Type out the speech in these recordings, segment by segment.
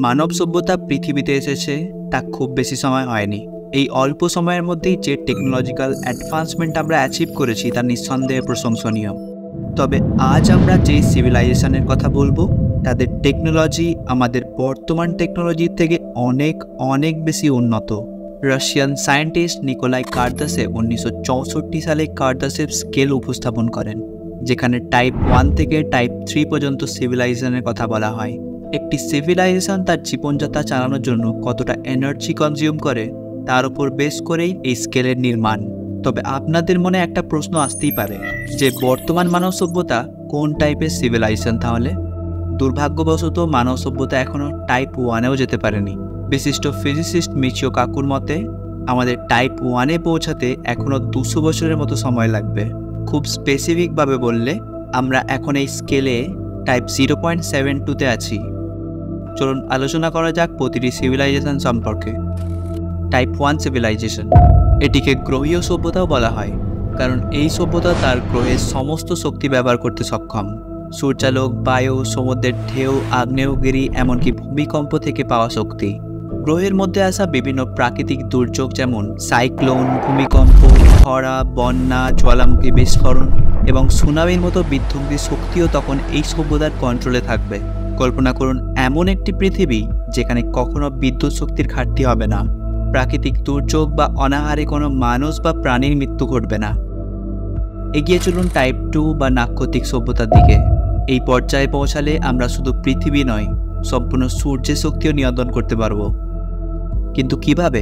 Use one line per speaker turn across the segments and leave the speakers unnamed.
মানব সভ্যতা পৃথিবীতে এসেছে তা খুব বেশি সময় হয়নি। এই অল্প সময়ের মধ্যেই যে টেকনোলজিক্যাল অ্যাডভান্সমেন্ট আমরা অ্যাচিভ করেছি তা নিঃসন্দেহে প্রশংসনীয়। তবে আজ আমরা যে সিভিলাইজেশনের কথা বলবো তাদের টেকনোলজি আমাদের বর্তমান টেকনোলজির থেকে অনেক অনেক বেশি উন্নত। রাশিয়ান সায়েন্টিস্ট নিকোলাই কার্দাসেভ 1964 সালে কার্দাসেভ স্কেল উপস্থাপন করেন, যেখানে টাইপ 1 থেকে টাইপ 3 পর্যন্ত সিভিলাইজেশনের কথা বলা হয়। একটি সিভিলাইজেশন তার জীবনযাত্রা চালানোর জন্য কতটা এনার্জি কনজিউম করে তার উপর বেস করেই এই স্কেলের নির্মাণ। তবে আপনাদের মনে একটা প্রশ্ন আসতেই পারে যে বর্তমান মানব সভ্যতা কোন টাইপের সিভিলাইজেশন তাহলে? দুর্ভাগ্যবশত মানব সভ্যতা এখনও টাইপ 1-এও যেতে পারেনি। বিশিষ্ট ফিজিসিস্ট মিচিও কাকুর মতে আমাদের টাইপ 1-এ পৌঁছাতে এখনও 200 বছরের মতো সময় লাগবে। খুব স্পেসিফিকভাবে বললে আমরা এখন এই স্কেলে টাইপ 0.72-তে আছি। চলুন আলোচনা করা যাক প্রতিটি সিভিলাইজেশন সম্পর্কে। টাইপ 1 সিভিলাইজেশন, এটিকে গ্রহীয় সভ্যতাও বলা হয়, কারণ এই সভ্যতা তার গ্রহের সমস্ত শক্তি ব্যবহার করতে সক্ষম। সূর্যালোক, বায়ু, সমুদ্রের ঢেউ, আগ্নেয়গিরি, এমনকি ভূমিকম্প থেকে পাওয়া শক্তি। গ্রহের মধ্যে আসা বিভিন্ন প্রাকৃতিক দুর্যোগ যেমন সাইক্লোন, ভূমিকম্প, খরা, বন্যা, জ্বালামুখী বিস্ফোরণ এবং সুনামির মতো বিধ্বংসী শক্তিও তখন এই সভ্যতার কন্ট্রোলে থাকবে। কল্পনা করুন এমন একটি পৃথিবী যেখানে কখনো বিদ্যুৎ শক্তির ঘাটতি হবে না, প্রাকৃতিক দুর্যোগ বা অনাহারে কোনো মানুষ বা প্রাণীর মৃত্যু ঘটবে না। এগিয়ে চলুন টাইপ 2 বা নাক্ষত্রিক সভ্যতার দিকে। এই পর্যায়ে পৌঁছালে আমরা শুধু পৃথিবী নয়, সম্পূর্ণ সূর্যের শক্তিও নিয়ন্ত্রণ করতে পারব। কিন্তু কিভাবে?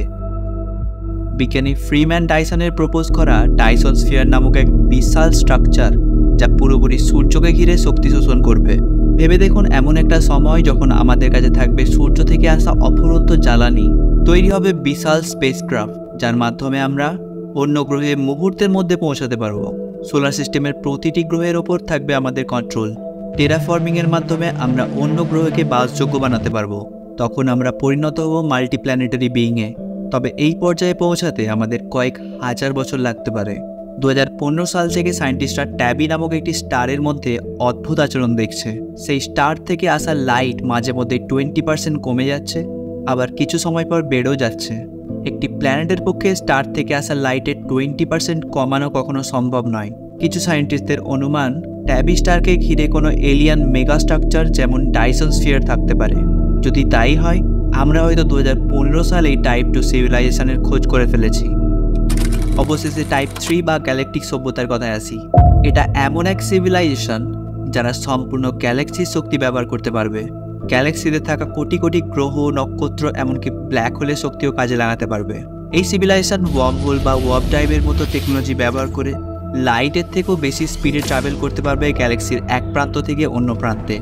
বিজ্ঞানী ফ্রিম্যান ডাইসনের প্রপোজ করা ডাইসন স্ফিয়ার নামক এক বিশাল স্ট্রাকচার, যা পুরোপুরি সূর্যকে ঘিরে শক্তি শোষণ করবে। ভেবে দেখুন এমন একটা সময় যখন আমাদের কাছে থাকবে সূর্য থেকে আসা অফুরন্ত জ্বালানি, তৈরি হবে বিশাল স্পেসক্রাফট যার মাধ্যমে আমরা অন্য গ্রহে মুহূর্তের মধ্যে পৌঁছাতে পারব। সোলার সিস্টেমের প্রতিটি গ্রহের ওপর থাকবে আমাদের কন্ট্রোল। টেরাফর্মিংয়ের মাধ্যমে আমরা অন্য গ্রহকে বাসযোগ্য বানাতে পারবো। তখন আমরা পরিণত হব মাল্টিপ্ল্যানেটারি বিইংয়ে। তবে এই পর্যায়ে পৌঁছাতে আমাদের কয়েক হাজার বছর লাগতে পারে। 2015 সাল থেকে সায়েন্টিস্টরা ট্যাবি নামক একটি স্টারের মধ্যে অদ্ভুত আচরণ দেখছে। সেই স্টার থেকে আসা লাইট মাঝে মধ্যে 20% কমে যাচ্ছে, আবার কিছু সময় পর বেড়েও যাচ্ছে। একটি প্ল্যানেটের পক্ষে স্টার থেকে আসা লাইটের 20% কমানো কখনো সম্ভব নয়। কিছু সায়েন্টিস্টদের অনুমান ট্যাবি স্টারকে ঘিরে কোনো এলিয়ান মেগা স্ট্রাকচার যেমন ডাইসন স্ফিয়ার থাকতে পারে। যদি তাই হয়, আমরা হয়তো 2015 সালেই টাইপ 2 সিভিলাইজেশনের খোঁজ করে ফেলেছি। অবশেষে টাইপ 3 বা গ্যালাকটিক সভ্যতার কথায় আসি। এটা এমন এক সিভিলাইজেশন যারা সম্পূর্ণ গ্যালাক্সির শক্তি ব্যবহার করতে পারবে। গ্যালাক্সিতে থাকা কোটি কোটি গ্রহ, নক্ষত্র, এমনকি ব্ল্যাক হোলের শক্তিও কাজে লাগাতে পারবে। এই সিভিলাইজেশন ওয়ার্মহোল বা ওয়ার্প ড্রাইভের মতো টেকনোলজি ব্যবহার করে লাইটের থেকেও বেশি স্পিডে ট্রাভেল করতে পারবে গ্যালাক্সির এক প্রান্ত থেকে অন্য প্রান্তে।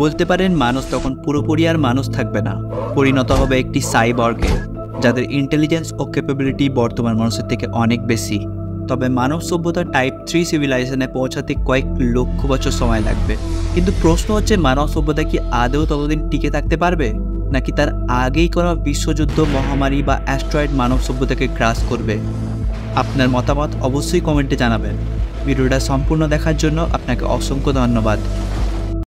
বলতে পারেন মানুষ তখন পুরোপুরি আর মানুষ থাকবে না, পরিণত হবে একটি সাইবর্গে, যাদের ইন্টেলিজেন্স ও ক্যাপাবিলিটি বর্তমান মানুষের থেকে অনেক বেশি। তবে মানব সভ্যতা টাইপ 3 সিভিলাইজেশনে পৌঁছাতে কয়েক লক্ষ বছর সময় লাগবে। কিন্তু প্রশ্ন হচ্ছে মানব সভ্যতা কি আদৌ ততদিন টিকে থাকতে পারবে, নাকি তার আগেই কোনো বিশ্বযুদ্ধ, মহামারী বা অ্যাস্ট্রয়েড মানব সভ্যতাকে গ্রাস করবে? আপনার মতামত অবশ্যই কমেন্টে জানাবেন। ভিডিওটা সম্পূর্ণ দেখার জন্য আপনাকে অসংখ্য ধন্যবাদ।